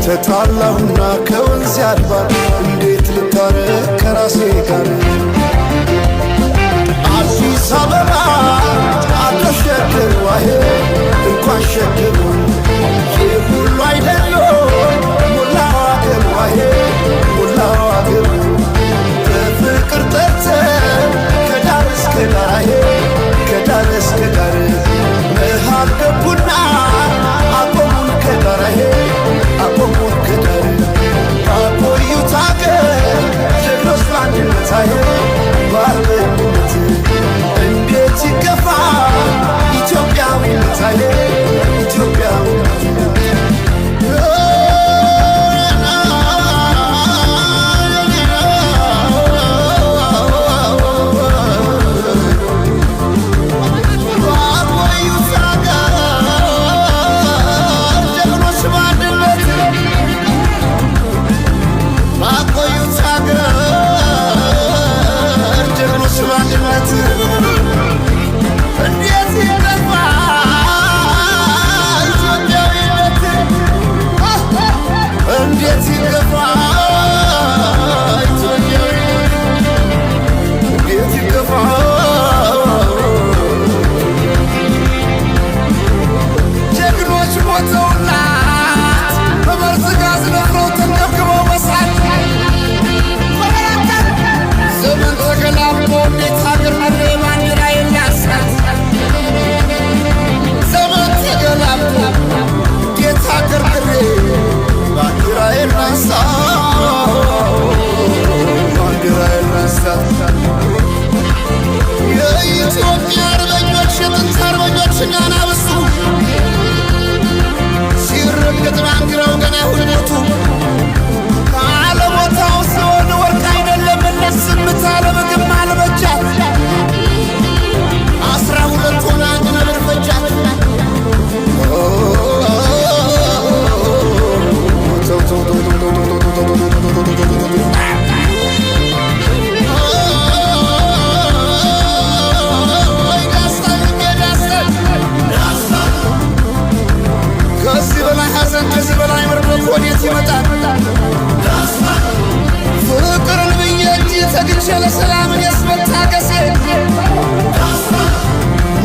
ተጣላሁና ከወንዝ አድባር እንዴት ልታረቅ ከራሴ ጋር አዲስ አበባ አተሸክር ዋሄ እንኳን ሸክር ይህ ሁሉ አይደሎ ሙላው አገር ዋሄ ሙላው አገር በፍቅር ጠርተን ከዳር እስከ ዳር ከዳር እስከ ዳር መሃል ገቡና አቆሙን ከዳር አቆሙን ከዳር አቆዩት አገር ጀግኖች በአንድነት በአንድነት እንዴት ይገፋ ኢትዮጵያዊነት ኢትዮጵያዊነት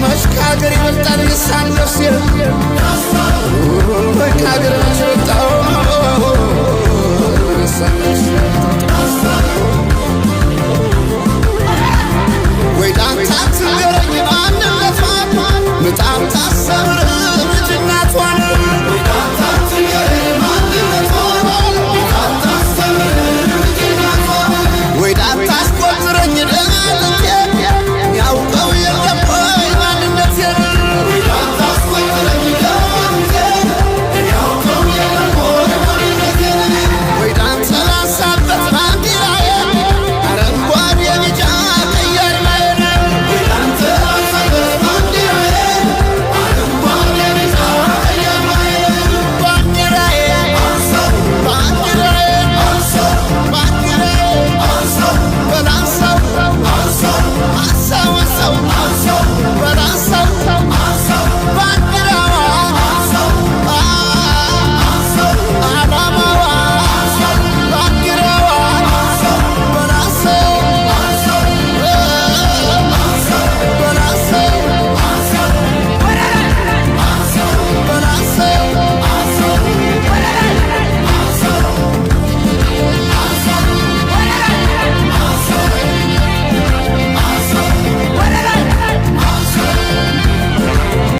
መሽካገር ይበልጣል የሳን ነፍሴ መሽካገር